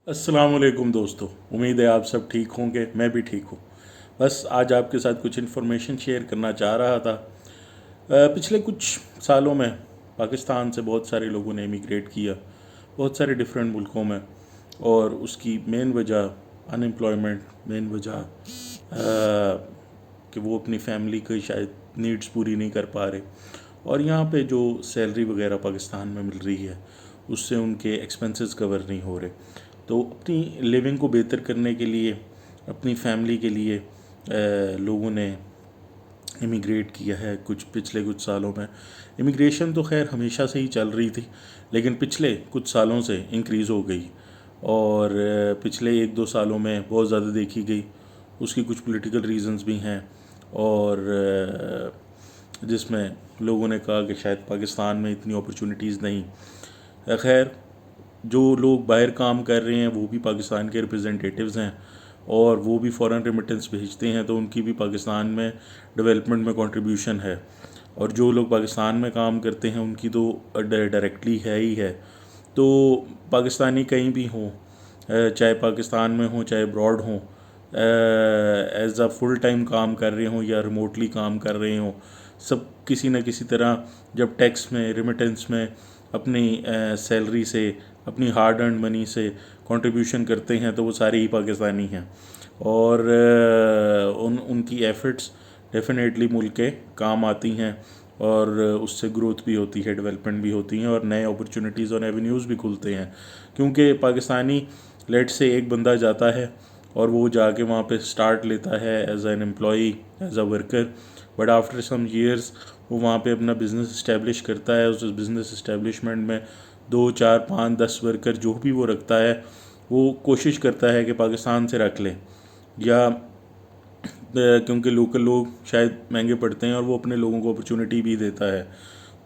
अस्सलाम वालेकुम दोस्तों। उम्मीद है आप सब ठीक होंगे, मैं भी ठीक हूँ। बस आज आपके साथ कुछ इन्फॉर्मेशन शेयर करना चाह रहा था। पिछले कुछ सालों में पाकिस्तान से बहुत सारे लोगों ने इमिग्रेट किया, बहुत सारे डिफरेंट मुल्कों में, और उसकी मेन वजह अनएम्प्लॉयमेंट, मेन वजह कि वो अपनी फैमिली की शायद नीड्स पूरी नहीं कर पा रहे, और यहाँ पे जो सैलरी वगैरह पाकिस्तान में मिल रही है उससे उनके एक्सपेंसेस कवर नहीं हो रहे। तो अपनी लिविंग को बेहतर करने के लिए, अपनी फैमिली के लिए लोगों ने इमिग्रेट किया है पिछले कुछ सालों में। इमिग्रेशन तो खैर हमेशा से ही चल रही थी, लेकिन पिछले कुछ सालों से इंक्रीज़ हो गई, और पिछले 1-2 सालों में बहुत ज़्यादा देखी गई। उसकी कुछ पॉलिटिकल रीजंस भी हैं, और जिसमें लोगों ने कहा कि शायद पाकिस्तान में इतनी अपॉर्चुनिटीज़ नहीं। खैर, जो लोग बाहर काम कर रहे हैं वो भी पाकिस्तान के रिप्रेजेंटेटिव्स हैं, और वो भी फ़ॉरेन रेमिटेंस भेजते हैं, तो उनकी भी पाकिस्तान में डेवलपमेंट में कंट्रीब्यूशन है। और जो लोग पाकिस्तान में काम करते हैं उनकी तो डायरेक्टली है ही है। तो पाकिस्तानी कहीं भी हों, चाहे पाकिस्तान में हों चाहे अब्रॉड हों, एज अ फुल टाइम काम कर रहे हों या रिमोटली काम कर रहे हों, सब किसी न किसी तरह जब टैक्स में, रेमिटेंस में, अपनी सैलरी से, अपनी हार्ड अर्न मनी से कंट्रीब्यूशन करते हैं, तो वो सारे ही पाकिस्तानी हैं। और उनकी एफर्ट्स डेफिनेटली मुल्क के काम आती हैं, और उससे ग्रोथ भी होती है, डेवलपमेंट भी होती हैं, और नए अपॉर्चुनिटीज़ और एवेन्यूज़ भी खुलते हैं। क्योंकि पाकिस्तानी लेट से एक बंदा जाता है और वो जाके वहाँ पे स्टार्ट लेता है as an employee, as a worker, but after some years वो वहाँ पे अपना बिज़नेस इस्टेब्लिश करता है। उस बिज़नेस इस्टेब्लिशमेंट में 2, 4, 5, 10 वर्कर जो भी वो रखता है, वो कोशिश करता है कि पाकिस्तान से रख ले, या क्योंकि लोकल लोग शायद महंगे पड़ते हैं और वो अपने लोगों को अपॉर्चुनिटी भी देता है।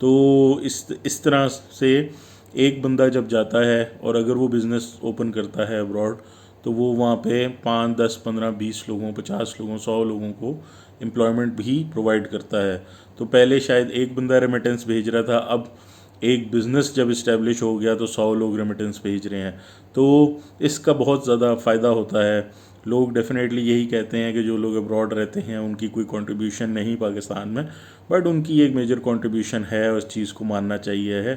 तो इस तरह से एक बंदा जब जाता है और अगर वो बिज़नेस ओपन करता है अब्रॉड, तो वो वहाँ पे 5, 10, 15, 20 लोगों, 50 लोगों, 100 लोगों को एम्प्लॉयमेंट भी प्रोवाइड करता है। तो पहले शायद एक बंदा रेमिटेंस भेज रहा था, अब एक बिज़नेस जब इस्टेब्लिश हो गया तो 100 लोग रेमिटेंस भेज रहे हैं। तो इसका बहुत ज़्यादा फ़ायदा होता है। लोग डेफिनेटली यही कहते हैं कि जो लोग अब्रॉड रहते हैं उनकी कोई कंट्रीब्यूशन नहीं पाकिस्तान में, बट उनकी एक मेजर कंट्रीब्यूशन है, उस चीज़ को मानना चाहिए है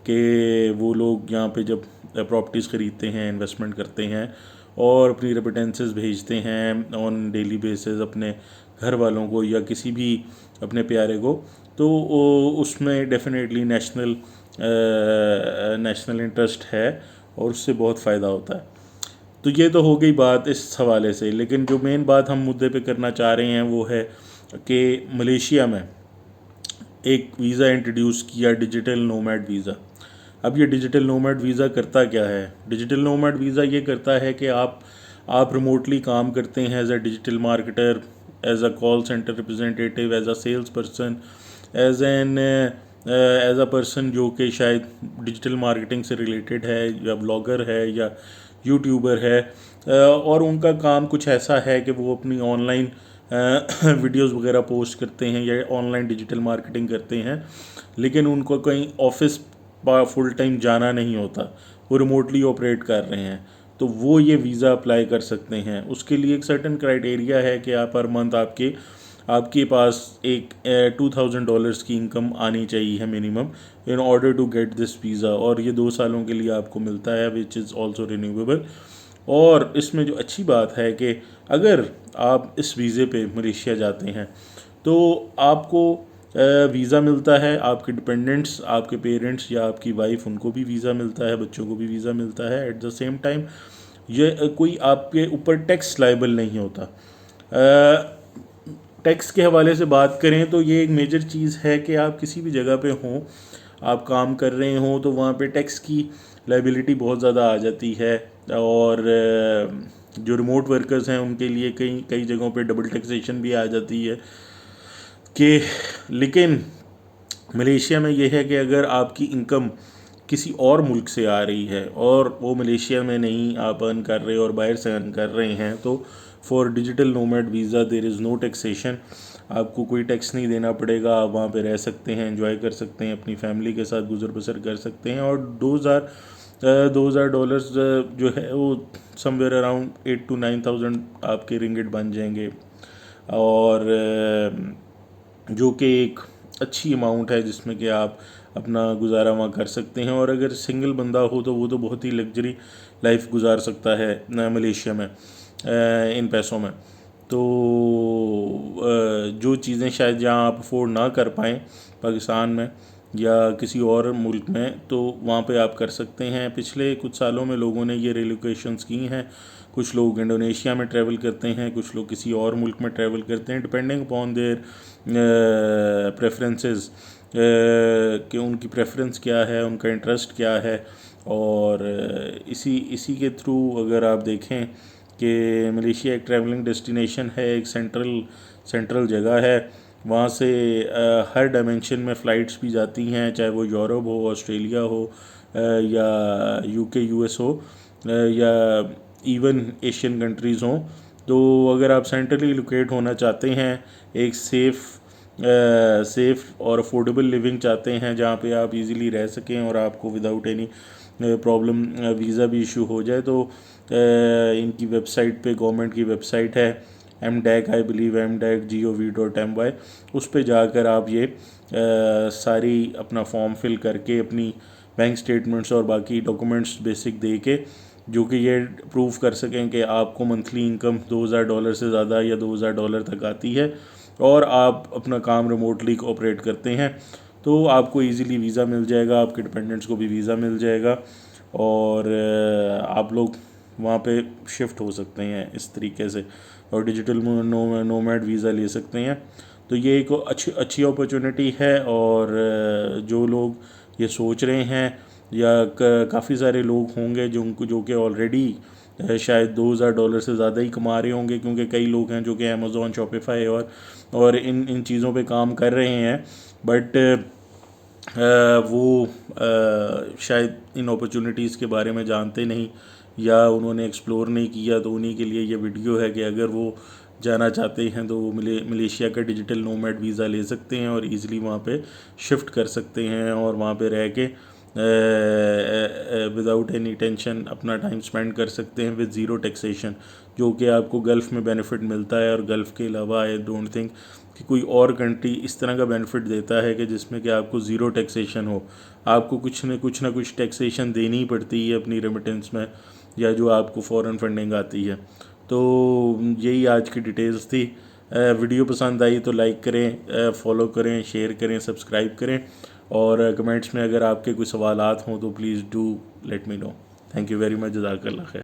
कि वो लोग यहाँ पे जब प्रॉपर्टीज़ ख़रीदते हैं, इन्वेस्टमेंट करते हैं और अपनी रेमिटेंसेस भेजते हैं ऑन डेली बेसिस अपने घर वालों को या किसी भी अपने प्यारे को, तो उसमें डेफिनेटली नेशनल इंटरेस्ट है, और उससे बहुत फ़ायदा होता है। तो ये तो हो गई बात इस हवाले से, लेकिन जो मेन बात हम मुद्दे पे करना चाह रहे हैं वो है कि मलेशिया में एक वीज़ा इंट्रोड्यूस किया, डिजिटल नोमैड वीज़ा। अब ये डिजिटल नोमैड वीज़ा करता क्या है? डिजिटल नोमैड वीज़ा ये करता है कि आप रिमोटली काम करते हैं as a digital marketer, as a call centre representative, as a sales person, as a person जो कि शायद डिजिटल मार्केटिंग से रिलेटेड है, या ब्लॉगर है, या यूट्यूबर है, और उनका काम कुछ ऐसा है कि वो अपनी ऑनलाइन वीडियोस वगैरह पोस्ट करते हैं या ऑनलाइन डिजिटल मार्केटिंग करते हैं, लेकिन उनको कहीं ऑफिस फुल टाइम जाना नहीं होता, वो रिमोटली ऑपरेट कर रहे हैं, तो वो ये वीज़ा अप्लाई कर सकते हैं। उसके लिए एक सर्टन क्राइटेरिया है कि आप पर मंथ आपके पास एक $2000 की इनकम आनी चाहिए है minimum, in order to get this visa, और ये 2 सालों के लिए आपको मिलता है, विच इज़ ऑल्सो रिन्यूएबल। और इसमें जो अच्छी बात है कि अगर आप इस वीज़े पे मलेशिया जाते हैं तो आपको वीज़ा मिलता है, आपके डिपेंडेंट्स, आपके पेरेंट्स या आपकी वाइफ, उनको भी वीज़ा मिलता है, बच्चों को भी वीज़ा मिलता है। एट द सेम टाइम ये कोई आपके ऊपर टैक्स लाइबल नहीं होता। टैक्स के हवाले से बात करें तो ये एक मेजर चीज़ है कि आप किसी भी जगह पे हों, आप काम कर रहे हों, तो वहाँ पे टैक्स की लाइबिलिटी बहुत ज़्यादा आ जाती है। और जो रिमोट वर्कर्स हैं उनके लिए कई कई जगहों पे डबल टैक्सेशन भी आ जाती है कि, लेकिन मलेशिया में ये है कि अगर आपकी इनकम किसी और मुल्क से आ रही है और वो मलेशिया में नहीं आप अर्न कर रहे और बाहर से अर्न कर रहे हैं, तो for digital nomad visa there is no taxation. आपको कोई टैक्स नहीं देना पड़ेगा, आप वहाँ पे रह सकते हैं, एंजॉय कर सकते हैं, अपनी फैमिली के साथ गुजर बसर कर सकते हैं, और $2,000 जो है वो समवेयर अराउंड 8 to 9,000 आपके रिंगिट बन जाएंगे, और जो कि एक अच्छी अमाउंट है जिसमें कि आप अपना गुजारा वहाँ कर सकते हैं। और अगर सिंगल बंदा हो तो वो तो बहुत ही लग्जरी लाइफ गुजार सकता है मलेशिया में इन पैसों में। तो जो चीज़ें शायद जहाँ आप अफोर्ड ना कर पाएँ पाकिस्तान में या किसी और मुल्क में, तो वहाँ पे आप कर सकते हैं। पिछले कुछ सालों में लोगों ने ये रिलोकेशंस की हैं। कुछ लोग इंडोनेशिया में ट्रैवल करते हैं, कुछ लोग किसी और मुल्क में ट्रैवल करते हैं, डिपेंडिंग अपॉन देयर प्रेफरेंसेस, कि उनकी प्रेफरेंस क्या है, उनका इंटरेस्ट क्या है। और इसी के थ्रू अगर आप देखें कि मलेशिया एक ट्रैवलिंग डेस्टिनेशन है, एक सेंट्रल जगह है। वहाँ से हर डायमेंशन में फ़्लाइट्स भी जाती हैं, चाहे वो यूरोप हो, ऑस्ट्रेलिया हो, या यूके यूएस हो, या इवन एशियन कंट्रीज़ हों। तो अगर आप सेंट्रली लोकेट होना चाहते हैं, एक सेफ़ और अफोर्डेबल लिविंग चाहते हैं जहाँ पे आप इजीली रह सकें और आपको विदाउट एनी प्रॉब्लम वीज़ा भी इशू हो जाए, तो इनकी वेबसाइट पे, गवर्नमेंट की वेबसाइट है MDAC, आई बिलीव MDAC.gov.my, उस पे जाकर आप ये सारी अपना फॉर्म फिल करके अपनी बैंक स्टेटमेंट्स और बाकी डॉक्यूमेंट्स बेसिक दे के, जो कि ये प्रूव कर सकें कि आपको मंथली इनकम $2,000 से ज़्यादा या $2,000 तक आती है और आप अपना काम रिमोटली ऑपरेट करते हैं, तो आपको इजीली वीज़ा मिल जाएगा, आपके डिपेंडेंट्स को भी वीज़ा मिल जाएगा और आप लोग वहाँ पे शिफ्ट हो सकते हैं इस तरीके से, और डिजिटल नोमैड वीज़ा ले सकते हैं। तो ये एक अच्छी अपॉर्चुनिटी है। और जो लोग ये सोच रहे हैं, या काफ़ी सारे लोग होंगे जो कि ऑलरेडी शायद $2,000 से ज़्यादा ही कमा रहे होंगे, क्योंकि कई लोग हैं जो कि अमेज़ॉन, शॉपिफाई और इन चीज़ों पे काम कर रहे हैं, बट वो शायद इन अपॉर्चुनिटीज़ के बारे में जानते नहीं या उन्होंने एक्सप्लोर नहीं किया। तो उन्हीं के लिए ये वीडियो है कि अगर वो जाना चाहते हैं तो वो मलेशिया का डिजिटल नोमैड वीज़ा ले सकते हैं और इजीली वहाँ पे शिफ्ट कर सकते हैं और वहाँ पे रह के विदाउट एनी टेंशन अपना टाइम स्पेंड कर सकते हैं विद ज़ीरो टैक्सेशन, जो कि आपको गल्फ़ में बेनिफिट मिलता है। और गल्फ़ के अलावा आई डोंट थिंक कि कोई और कंट्री इस तरह का बेनिफिट देता है कि जिसमें कि आपको ज़ीरो टैक्सेशन हो। आपको कुछ ना कुछ टैक्सेशन देनी ही पड़ती है अपनी रेमिटेंस में, या जो आपको फ़ॉरेन फंडिंग आती है। तो यही आज की डिटेल्स थी। वीडियो पसंद आई तो लाइक करें, फॉलो करें, शेयर करें, सब्सक्राइब करें, और कमेंट्स में अगर आपके कोई सवालात हों तो please do let me know. Thank you very much. जज़ाकल्लाह खैर।